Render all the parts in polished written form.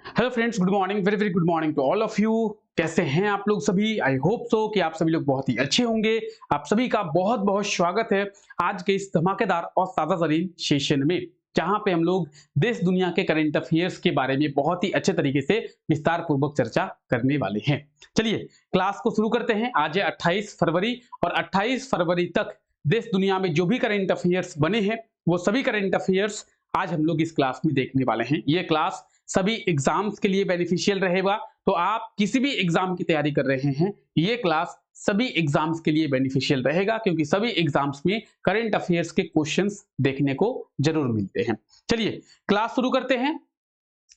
Hello friends, good morning. Very very good morning to all of you. कैसे हैं आप लोग सभी? आई होप सो कि आप सभी लोग बहुत ही अच्छे होंगे। आप सभी का बहुत बहुत स्वागत है आज के इस धमाकेदार और ताजा तरीन सेशन में, जहां पे हम लोग देश दुनिया के करंट अफेयर्स के बारे में बहुत ही अच्छे तरीके से विस्तार पूर्वक चर्चा करने वाले हैं। चलिए क्लास को शुरू करते हैं। आज है 28 फरवरी और 28 फरवरी तक देश दुनिया में जो भी करंट अफेयर्स बने हैं वो सभी करंट अफेयर्स आज हम लोग इस क्लास में देखने वाले हैं। ये क्लास सभी एग्जाम्स के लिए बेनिफिशियल रहेगा। तो आप किसी भी एग्जाम की तैयारी कर रहे हैं, ये क्लास सभी एग्जाम्स के लिए बेनिफिशियल रहेगा, क्योंकि सभी एग्जाम्स में करंट अफेयर्स के क्वेश्चंस देखने को जरूर मिलते हैं। चलिए क्लास शुरू करते हैं।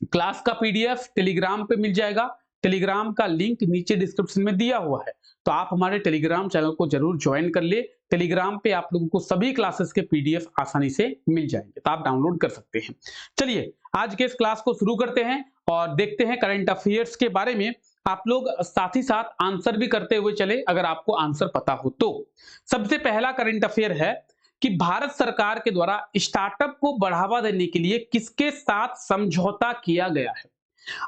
क्लास का पीडीएफ टेलीग्राम पे मिल जाएगा। टेलीग्राम का लिंक नीचे डिस्क्रिप्शन में दिया हुआ है, तो आप हमारे टेलीग्राम चैनल को जरूर ज्वाइन कर ले। टेलीग्राम पे आप लोगों को सभी क्लासेस के पीडीएफ आसानी से मिल जाएंगे, तो आप डाउनलोड कर सकते हैं। चलिए आज के इस क्लास को शुरू करते हैं और देखते हैं करंट अफेयर्स के बारे में। आप लोग साथ ही साथ आंसर भी करते हुए चले, अगर आपको आंसर पता हो तो। सबसे पहला करंट अफेयर है कि भारत सरकार के द्वारा स्टार्टअप को बढ़ावा देने के लिए किसके साथ समझौता किया गया है।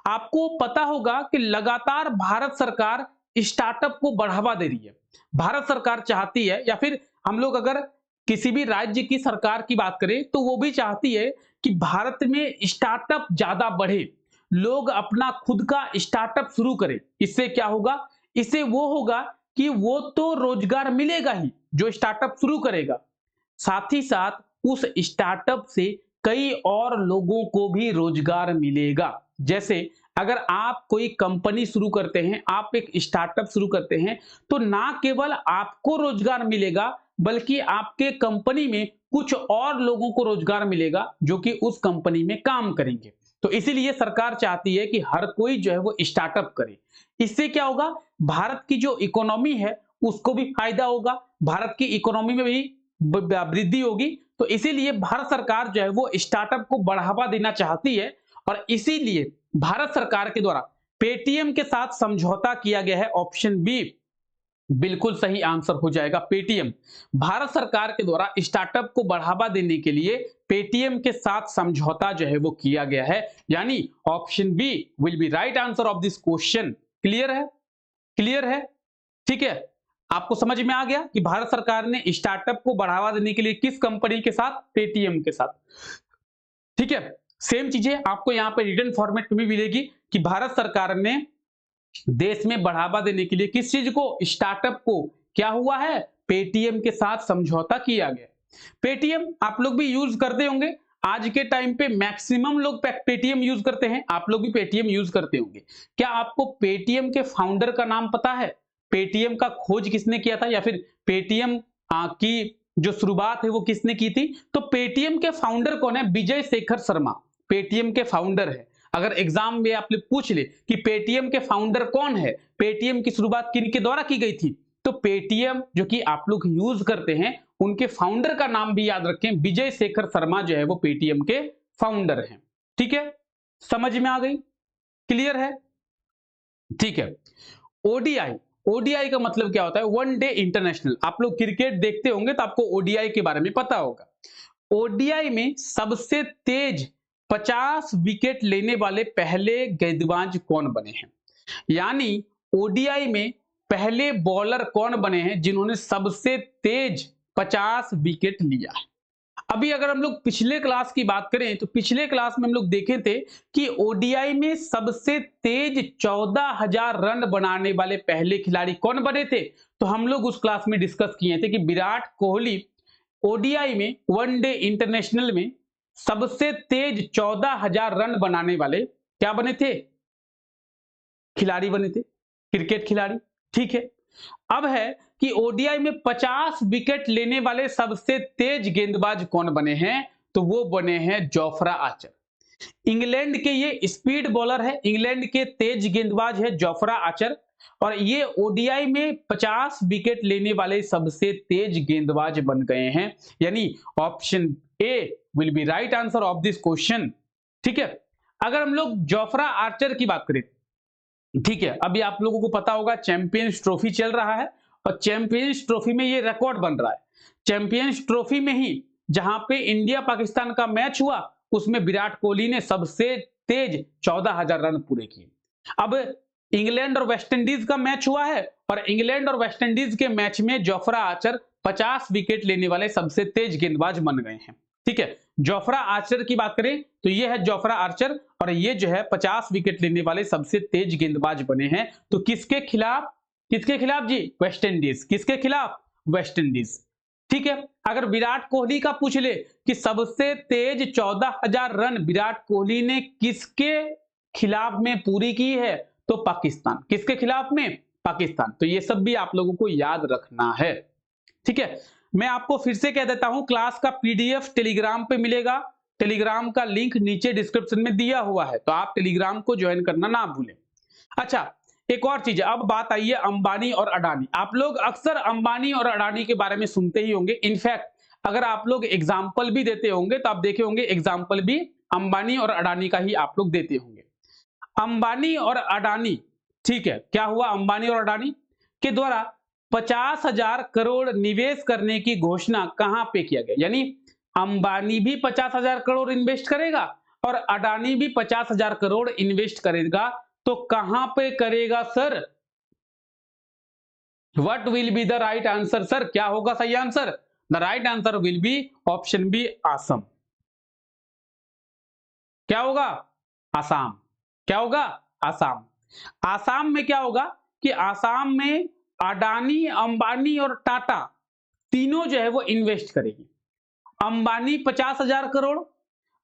आपको पता होगा कि लगातार भारत सरकार स्टार्टअप को बढ़ावा दे रही है। भारत सरकार चाहती है, या फिर हम लोग अगर किसी भी राज्य की सरकार की बात करें तो वो भी चाहती है कि भारत में स्टार्टअप ज्यादा बढ़े, लोग अपना खुद का स्टार्टअप शुरू करें। इससे क्या होगा? इससे वो होगा कि वो तो रोजगार मिलेगा ही जो स्टार्टअप शुरू करेगा, साथ ही साथ उस स्टार्टअप से कई और लोगों को भी रोजगार मिलेगा। जैसे अगर आप कोई कंपनी शुरू करते हैं, आप एक स्टार्टअप शुरू करते हैं, तो ना केवल आपको रोजगार मिलेगा बल्कि आपके कंपनी में कुछ और लोगों को रोजगार मिलेगा जो कि उस कंपनी में काम करेंगे। तो इसीलिए सरकार चाहती है कि हर कोई जो है वो स्टार्टअप करे। इससे क्या होगा? भारत की जो इकोनॉमी है उसको भी फायदा होगा, भारत की इकोनॉमी में भी वृद्धि होगी। तो इसीलिए भारत सरकार जो है वो स्टार्टअप को बढ़ावा देना चाहती है, और इसीलिए भारत सरकार के द्वारा पेटीएम के साथ समझौता किया गया है। ऑप्शन बी बिल्कुल सही आंसर हो जाएगा, पेटीएम। भारत सरकार के द्वारा स्टार्टअप को बढ़ावा देने के लिए पेटीएम के साथ समझौता जो है वो किया गया है, यानी option B will be right answer of this question. Clear है? क्लियर है? ठीक है, आपको समझ में आ गया कि भारत सरकार ने स्टार्टअप को बढ़ावा देने के लिए किस कंपनी के साथ? पेटीएम के साथ। ठीक है, सेम चीजें आपको यहां पर रिटन फॉर्मेट में भी मिलेगी कि भारत सरकार ने देश में बढ़ावा देने के लिए किस चीज को? स्टार्टअप को। क्या हुआ है? पेटीएम के साथ समझौता किया गया। पेटीएम आप लोग भी यूज करते होंगे। आज के टाइम पे मैक्सिमम लोग पेटीएम यूज करते हैं, आप लोग भी पेटीएम यूज करते होंगे। क्या आपको पेटीएम के फाउंडर का नाम पता है? पेटीएम का खोज किसने किया था, या फिर पेटीएम की जो शुरुआत है वो किसने की थी? तो पेटीएम के फाउंडर कौन है? विजय शेखर शर्मा पेटीएम के फाउंडर है। अगर एग्जाम में आप लोग पूछ ले कि पेटीएम के फाउंडर कौन है, पेटीएम की शुरुआत किन के द्वारा की गई थी, तो पेटीएम जो कि आप लोग यूज करते हैं उनके फाउंडर का नाम भी याद रखें, विजय शेखर शर्मा जो है वो पेटीएम के फाउंडर हैं। ठीक है, समझ में आ गई? क्लियर है? ठीक है। ओडीआई, ओडीआई का मतलब क्या होता है? One day international. आप लोग क्रिकेट देखते होंगे तो आपको ओडीआई के बारे में पता होगा। ओडीआई में सबसे तेज 50 विकेट लेने वाले पहले गेंदबाज कौन बने हैं, यानी ओडीआई में पहले बॉलर कौन बने हैं जिन्होंने सबसे तेज 50 विकेट लिया है। अभी अगर हम लोग पिछले क्लास की बात करें तो पिछले क्लास में हम लोग देखे थे कि ओडीआई में सबसे तेज 14,000 रन बनाने वाले पहले खिलाड़ी कौन बने थे। तो हम लोग उस क्लास में डिस्कस किए थे कि विराट कोहली ओडीआई में वनडे इंटरनेशनल में सबसे तेज 14,000 रन बनाने वाले क्या बने थे? खिलाड़ी बने थे, क्रिकेट खिलाड़ी। ठीक है, अब है कि ओडीआई में 50 विकेट लेने वाले सबसे तेज गेंदबाज कौन बने हैं, तो वो बने हैं जोफ्रा आर्चर। इंग्लैंड के ये स्पीड बॉलर है, इंग्लैंड के तेज गेंदबाज है जोफ्रा आर्चर, और ये ओडीआई में 50 विकेट लेने वाले सबसे तेज गेंदबाज बन गए हैं, यानी option A will be right answer of this question. ठीक है, अगर हम लोग जोफ्रा आर्चर की बात करें, ठीक है, अभी आप लोगों को पता होगा चैंपियंस ट्रॉफी चल रहा है, और चैंपियंस ट्रॉफी में ये रिकॉर्ड बन रहा है। चैंपियंस ट्रॉफी में ही जहां पे इंडिया पाकिस्तान का मैच हुआ उसमें विराट कोहली ने सबसे तेज 14,000 रन पूरे किए। अब इंग्लैंड और वेस्ट इंडीज का मैच हुआ है और इंग्लैंड और वेस्ट इंडीज के मैच में जोफ्रा आर्चर 50 विकेट लेने वाले सबसे तेज गेंदबाज बन गए हैं। ठीक है, जोफ्रा आर्चर की बात करें तो ये है जोफ्रा आर्चर और ये जो है 50 विकेट लेने वाले सबसे तेज गेंदबाज बने हैं। तो किसके खिलाफ जी? West Indies. किसके खिलाफ? West Indies. ठीक है, अगर विराट कोहली का पूछ ले कि सबसे तेज 14,000 रन विराट कोहली ने किसके खिलाफ में पूरी की है, तो पाकिस्तान। किसके खिलाफ में? पाकिस्तान। तो ये सब भी आप लोगों को याद रखना है। ठीक है, मैं आपको फिर से कह देता हूं, क्लास का पीडीएफ टेलीग्राम पे मिलेगा। टेलीग्राम का लिंक नीचे डिस्क्रिप्शन में दिया हुआ है, तो आप टेलीग्राम को ज्वाइन करना ना भूलें। अच्छा, एक और चीज है, अब बात आई है अंबानी और अडानी। आप लोग अक्सर अंबानी और अडानी के बारे में सुनते ही होंगे। इनफैक्ट अगर आप लोग एग्जाम्पल भी देते होंगे तो आप देखे होंगे एग्जाम्पल भी अंबानी और अडानी का ही आप लोग देते होंगे। अंबानी और अडानी, ठीक है, क्या हुआ? अंबानी और अडानी के द्वारा 50,000 करोड़ निवेश करने की घोषणा कहां पे किया गया? यानी अंबानी भी 50,000 करोड़ इन्वेस्ट करेगा और अडानी भी 50,000 करोड़ इन्वेस्ट करेगा। तो कहां पे करेगा sir? What will be the right answer sir? क्या होगा सही answer? The right answer will be option B, Assam. क्या होगा? आसाम। क्या होगा? आसाम। आसाम में क्या होगा कि आसाम में अडानी, अंबानी और टाटा तीनों जो है वो इन्वेस्ट करेगी। अंबानी 50,000 करोड़,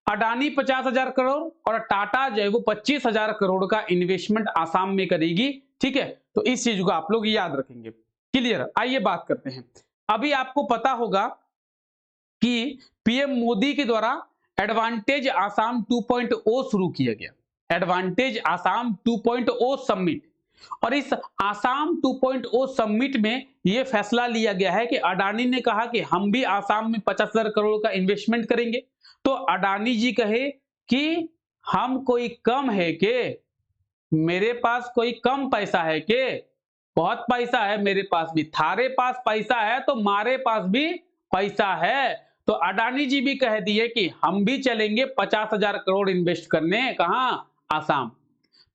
अडानी 50,000 करोड़ और टाटा जो है वो 25,000 करोड़ का इन्वेस्टमेंट आसाम में करेगी। ठीक है, तो इस चीज को आप लोग याद रखेंगे। क्लियर? आइए बात करते हैं। अभी आपको पता होगा कि पीएम मोदी के द्वारा एडवांटेज आसाम 2.0 शुरू किया गया। एडवांटेज आसाम 2.0 समिट, और इस आसाम 2.0 समिट में यह फैसला लिया गया है कि अडानी ने कहा कि हम भी आसाम में 50,000 करोड़ का इन्वेस्टमेंट करेंगे। तो अडानी जी कहे कि हम कोई कम है के? मेरे पास कोई कम पैसा है के? बहुत पैसा है मेरे पास भी। थारे पास पैसा है तो मारे पास भी पैसा है। तो अडानी जी भी कह दिए कि हम भी चलेंगे 50,000 करोड़ इन्वेस्ट करने। कहां? आसाम।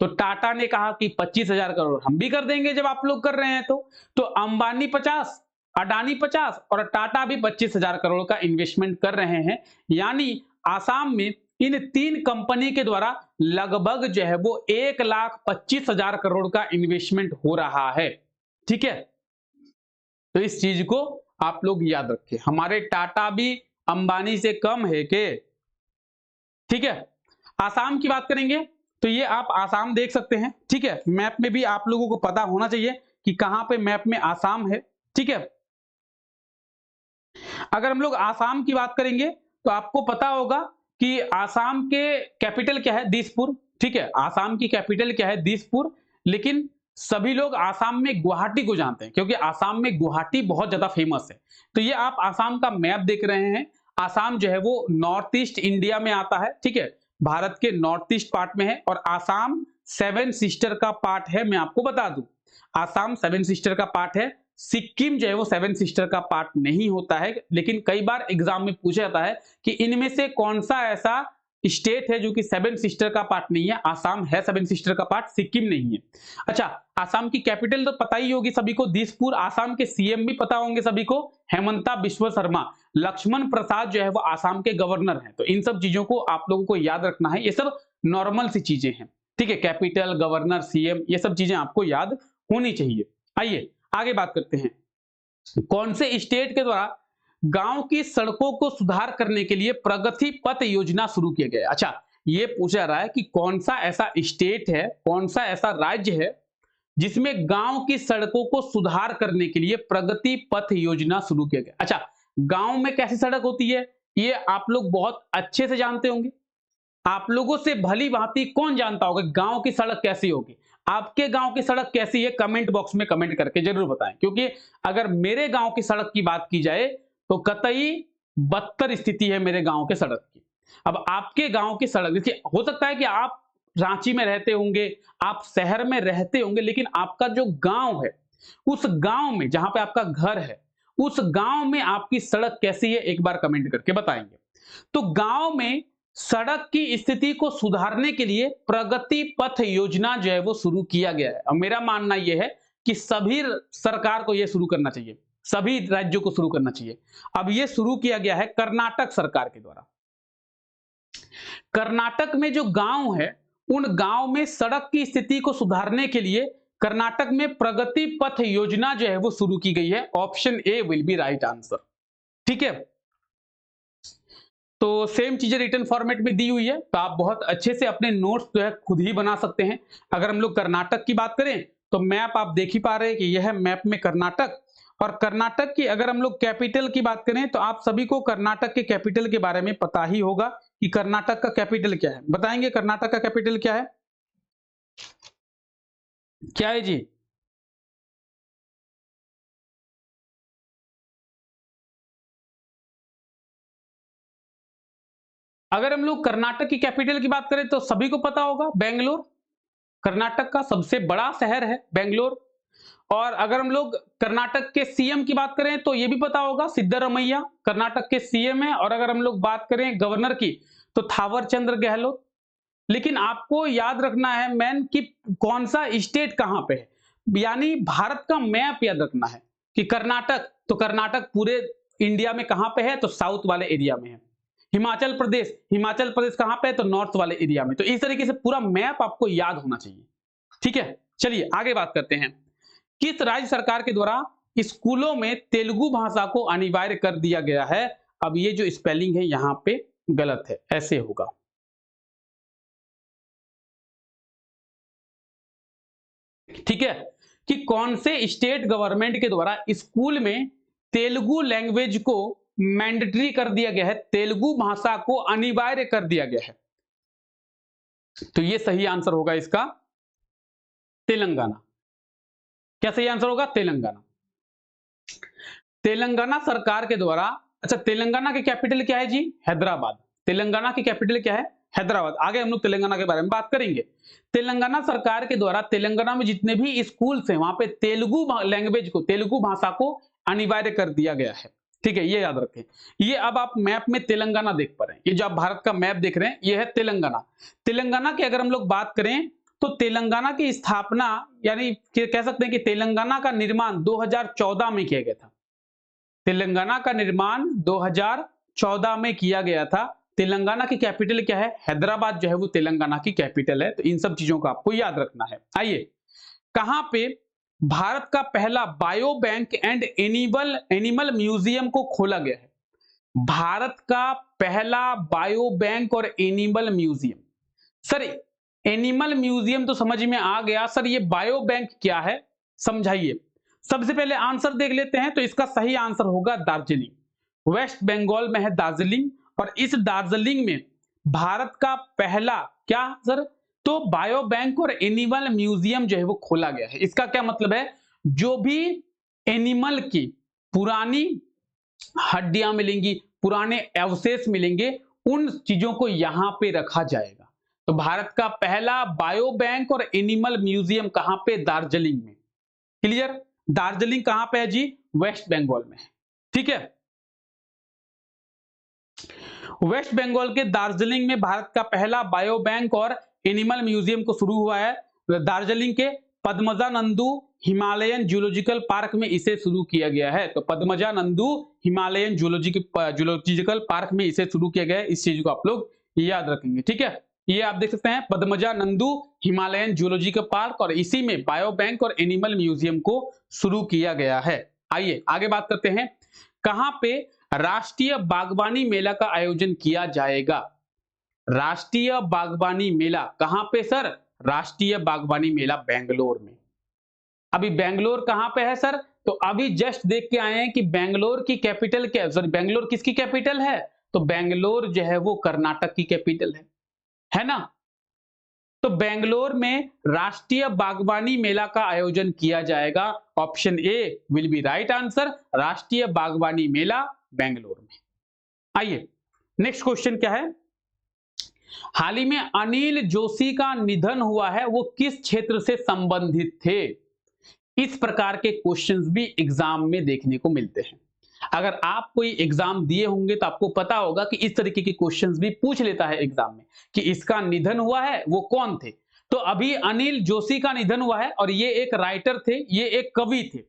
तो टाटा ने कहा कि 25,000 करोड़ हम भी कर देंगे जब आप लोग कर रहे हैं। तो अंबानी 50, अडानी 50 और टाटा भी 25,000 करोड़ का इन्वेस्टमेंट कर रहे हैं। यानी आसाम में इन तीन कंपनी के द्वारा लगभग जो है वो 1,25,000 करोड़ का इन्वेस्टमेंट हो रहा है। ठीक है, तो इस चीज को आप लोग याद रखें। हमारे टाटा भी अंबानी से कम है के? ठीक है, आसाम की बात करेंगे तो ये आप आसाम देख सकते हैं। ठीक है, मैप में भी आप लोगों को पता होना चाहिए कि कहां पे मैप में आसाम है। ठीक है, अगर हम लोग आसाम की बात करेंगे तो आपको पता होगा कि आसाम के कैपिटल क्या है? दिसपुर। ठीक है, आसाम की कैपिटल क्या है? दिसपुर। लेकिन सभी लोग आसाम में गुवाहाटी को जानते हैं क्योंकि आसाम में गुवाहाटी बहुत ज्यादा फेमस है। तो ये आप आसाम का मैप देख रहे हैं। आसाम जो है वो नॉर्थ ईस्ट इंडिया में आता है। ठीक है, भारत के नॉर्थ ईस्ट पार्ट में है और आसाम सेवन सिस्टर का पार्ट है। मैं आपको बता दूं, आसाम सेवन सिस्टर का पार्ट है। सिक्किम जो है वो सेवन सिस्टर का पार्ट नहीं होता है, लेकिन कई बार एग्जाम में पूछा जाता है कि इनमें से कौन सा ऐसा स्टेट है जो कि सेवन सिस्टर का पार्ट नहीं है। आसाम है सेवन सिस्टर का पार्ट, सिक्किम नहीं है। अच्छा, आसाम की कैपिटल तो पता ही होगी सभी को, दिसपुर। आसाम के सीएम भी पता होंगे सभी को, हेमंता बिश्व शर्मा। लक्ष्मण प्रसाद जो है वो आसाम के गवर्नर हैं। तो इन सब चीजों को आप लोगों को याद रखना है। ये सब नॉर्मल सी चीजें हैं। ठीक है, कैपिटल, गवर्नर, सीएम, ये सब चीजें आपको याद होनी चाहिए। आइए आगे बात करते हैं। कौन से स्टेट के द्वारा गांव की सड़कों को सुधार करने के लिए प्रगति पथ योजना शुरू किया गया? अच्छा, ये पूछा रहा है कि कौन सा ऐसा स्टेट है, कौन सा ऐसा राज्य है जिसमें गांव की सड़कों को सुधार करने के लिए प्रगति पथ योजना शुरू किया गया। अच्छा, गांव में कैसी सड़क होती है ये आप लोग बहुत अच्छे से जानते होंगे। आप लोगों से भली भांति कौन जानता होगा गांव की सड़क कैसी होगी? आपके गांव की सड़क कैसी है? कमेंट बॉक्स में कमेंट करके जरूर बताएं, क्योंकि अगर मेरे गांव की सड़क की बात की जाए तो कतई बदतर स्थिति है मेरे गांव के सड़क की। अब आपके गांव की सड़क, देखिए, हो सकता है कि आप रांची में रहते होंगे, आप शहर में रहते होंगे, लेकिन आपका जो गांव है, उस गांव में जहां पे आपका घर है, उस गांव में आपकी सड़क कैसी है एक बार कमेंट करके बताएंगे। तो गांव में सड़क की स्थिति को सुधारने के लिए प्रगति पथ योजना जो है वो शुरू किया गया है। और मेरा मानना यह है कि सभी सरकार को यह शुरू करना चाहिए, सभी राज्यों को शुरू करना चाहिए। अब यह शुरू किया गया है कर्नाटक सरकार के द्वारा। कर्नाटक में जो गांव है, उन गांव में सड़क की स्थिति को सुधारने के लिए कर्नाटक में प्रगति पथ योजना जो है वो शुरू की गई है। Option A will be right answer. ठीक है, तो सेम चीजें रिटर्न फॉर्मेट में दी हुई है, तो आप बहुत अच्छे से अपने नोट्स जो है खुद ही बना सकते हैं। अगर हम लोग कर्नाटक की बात करें तो मैप आप देख ही पा रहे हैं कि यह है मैप में कर्नाटक। और कर्नाटक की अगर हम लोग कैपिटल की बात करें तो आप सभी को कर्नाटक के कैपिटल के बारे में पता ही होगा कि कर्नाटक का कैपिटल क्या है। बताएंगे कर्नाटक का कैपिटल क्या है? क्या है जी? अगर हम लोग कर्नाटक की कैपिटल की बात करें तो सभी को पता होगा बेंगलोर। कर्नाटक का सबसे बड़ा शहर है बेंगलोर। और अगर हम लोग कर्नाटक के सीएम की बात करें तो यह भी पता होगा सिद्धरमैया कर्नाटक के सीएम है। और अगर हम लोग बात करें गवर्नर की तो थावरचंद्र गहलोत। लेकिन आपको याद रखना है मैन कि कौन सा स्टेट कहां पे है, यानी भारत का मैप याद रखना है कि कर्नाटक, तो कर्नाटक पूरे इंडिया में कहां पे है, तो साउथ वाले एरिया में है। हिमाचल प्रदेश, हिमाचल प्रदेश कहां पे है, तो नॉर्थ वाले एरिया में। तो इस तरीके से पूरा मैप आपको याद होना चाहिए। ठीक है, चलिए आगे बात करते हैं। किस राज्य सरकार के द्वारा स्कूलों में तेलुगु भाषा को अनिवार्य कर दिया गया है? अब ये जो स्पेलिंग है यहां पे गलत है, ऐसे होगा। ठीक है, कि कौन से स्टेट गवर्नमेंट के द्वारा स्कूल में तेलुगु लैंग्वेज को मैंडेटरी कर दिया गया है, तेलुगु भाषा को अनिवार्य कर दिया गया है? तो ये सही आंसर होगा इसका तेलंगाना। क्या सही आंसर होगा? तेलंगाना। तेलंगाना सरकार के द्वारा, अच्छा तेलंगाना की कैपिटल क्या है जी? हैदराबाद। तेलंगाना की कैपिटल क्या है? हैदराबाद। आगे हम लोग तेलंगाना के बारे में बात करेंगे। तेलंगाना सरकार के द्वारा तेलंगाना में जितने भी स्कूल्स हैं वहां पे तेलुगु लैंग्वेज को, तेलुगु भाषा को अनिवार्य कर दिया गया है। ठीक है, ये याद रखें। ये अब आप मैप में तेलंगाना देख पा रहे हैं, ये जो आप भारत का मैप देख रहे हैं ये है तेलंगाना। तेलंगाना की अगर हम लोग बात करें तो तेलंगाना की स्थापना, यानी कह सकते हैं कि तेलंगाना का निर्माण 2014 में किया गया था। तेलंगाना का निर्माण 2014 में किया गया था। तेलंगाना की कैपिटल क्या है? हैदराबाद जो है वो तेलंगाना की कैपिटल है। तो इन सब चीजों को आपको याद रखना है। आइए, कहां पे भारत का पहला bio bank and animal museum को खोला गया है? भारत का पहला बायो बैंक और animal museum. Sir animal museum तो समझ में आ गया, सर ये बायो बैंक क्या है समझाइए। सबसे पहले आंसर देख लेते हैं, तो इसका सही आंसर होगा दार्जिलिंग। वेस्ट बंगाल में है दार्जिलिंग। और इस दार्जिलिंग में भारत का पहला क्या सर, तो बायो बैंक और एनिमल म्यूजियम जो है वो खोला गया है। इसका क्या मतलब है? जो भी एनिमल की पुरानी हड्डियां मिलेंगी, पुराने अवशेष मिलेंगे, उन चीजों को यहां पे रखा जाएगा। तो भारत का पहला बायो बैंक और एनिमल म्यूजियम कहां पे? दार्जिलिंग में। क्लियर? दार्जिलिंग कहां पे है जी? वेस्ट बंगाल में है। ठीक है, वेस्ट बंगाल के दार्जिलिंग में भारत का पहला बायो बैंक और एनिमल म्यूजियम को शुरू हुआ है। दार्जिलिंग के पद्मजानंदू हिमालयन जूलॉजिकल पार्क में इसे शुरू किया गया है। तो पद्मजानंदू हिमालयन जूलॉजिकल पार्क में इसे शुरू किया गया है। इस चीज को आप लोग याद रखेंगे। ठीक है, ये आप देख सकते हैं पद्मजानंदू हिमालयन जूलॉजिकल पार्क, और इसी में बायो बैंक और एनिमल म्यूजियम को शुरू किया गया है। आइए आगे बात करते हैं। कहां पे राष्ट्रीय बागवानी मेला का आयोजन किया जाएगा? राष्ट्रीय बागवानी मेला कहां पे सर? राष्ट्रीय बागवानी मेला बेंगलोर में। अभी बेंगलोर कहां पे है सर? तो अभी जस्ट देख के आए हैं कि बेंगलोर की कैपिटल क्या, सॉरी बेंगलोर किसकी कैपिटल है? तो बेंगलोर जो है वो कर्नाटक की कैपिटल है ना। तो बेंगलोर में राष्ट्रीय बागवानी मेला का आयोजन किया जाएगा। Option A will be right answer, राष्ट्रीय बागवानी मेला बेंगलोर में। आइए नेक्स्ट क्वेश्चन क्या है? हाल ही में अनिल जोशी का निधन हुआ है, वो किस क्षेत्र से संबंधित थे? इस प्रकार के क्वेश्चंस भी एग्जाम में देखने को मिलते हैं। अगर आप कोई एग्जाम दिए होंगे तो आपको पता होगा कि इस तरीके के क्वेश्चंस भी पूछ लेता है एग्जाम में कि इसका निधन हुआ है, वो कौन थे। तो अभी अनिल जोशी का निधन हुआ है और ये एक राइटर थे, ये एक कवि थे।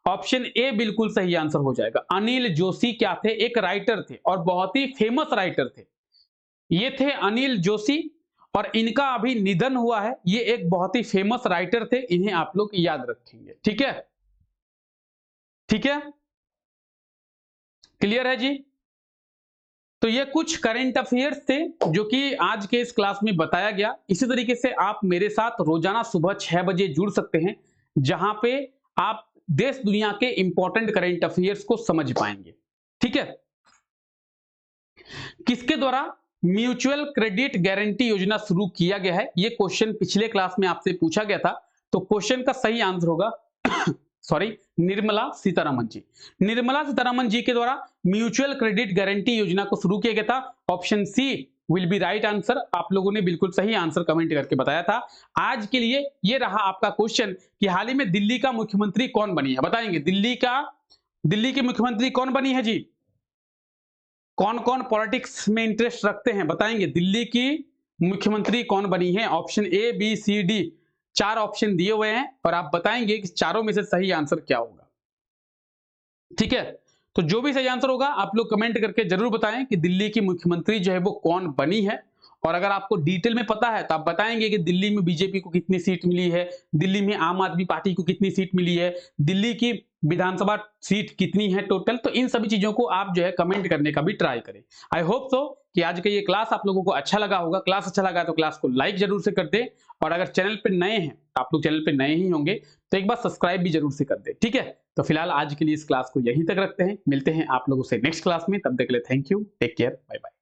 ऑप्शन ए बिल्कुल सही आंसर हो जाएगा। अनिल जोशी क्या थे? एक राइटर थे और बहुत ही फेमस राइटर थे। ये थे अनिल जोशी और इनका अभी निधन हुआ है। ये एक बहुत ही फेमस राइटर थे, इन्हें आप लोग याद रखेंगे। ठीक है, ठीक है, क्लियर है जी। तो ये कुछ करंट अफेयर्स थे जो कि आज के इस क्लास में बताया गया। इसी तरीके से आप मेरे साथ रोजाना सुबह 6 बजे जुड़ सकते हैं, जहां पे आप देश दुनिया के इंपॉर्टेंट करंट अफेयर्स को समझ पाएंगे। ठीक है, किसके द्वारा म्यूचुअल क्रेडिट गारंटी योजना शुरू किया गया है? ये क्वेश्चन पिछले क्लास में आपसे पूछा गया था। तो क्वेश्चन का सही आंसर होगा सॉरी, निर्मला सीतारमन जी। निर्मला सीतारमन जी के द्वारा म्यूचुअल क्रेडिट गारंटी योजना को शुरू किया गया था। Option C will be right answer. आप लोगों ने बिल्कुल सही आंसर कमेंट करके बताया था। आज के लिए ये रहा आपका क्वेश्चन कि हाल ही में दिल्ली का मुख्यमंत्री कौन बनी है? बताएंगे दिल्ली की मुख्यमंत्री कौन बनी है जी? कौन कौन पॉलिटिक्स में इंटरेस्ट रखते हैं? बताएंगे दिल्ली की मुख्यमंत्री कौन बनी है? Option A B C D, 4 option दिए हुए हैं और आप बताएंगे कि चारों में से सही आंसर क्या होगा। ठीक है, तो जो भी सही आंसर होगा आप लोग कमेंट करके जरूर बताएं कि दिल्ली की मुख्यमंत्री जो है वो कौन बनी है। और अगर आपको डिटेल में पता है तो आप बताएंगे कि दिल्ली में बीजेपी को कितनी सीट मिली है, दिल्ली में आम आदमी पार्टी को कितनी सीट मिली है, दिल्ली की विधानसभा सीट कितनी है टोटल। तो इन सभी चीजों को आप जो है कमेंट करने का भी ट्राई करें। आई होप सो कि आज का ये क्लास आप लोगों को अच्छा लगा होगा। क्लास अच्छा लगा तो क्लास को लाइक जरूर से कर दे, और अगर चैनल पे नए हैं, आप लोग चैनल पे नए ही होंगे तो एक बार सब्सक्राइब भी जरूर से कर दे। ठीक है, तो फिलहाल आज के लिए इस क्लास को यहीं तक रखते हैं। मिलते हैं आप लोगों से नेक्स्ट क्लास में, तब तक के लिए thank you, take care, bye bye.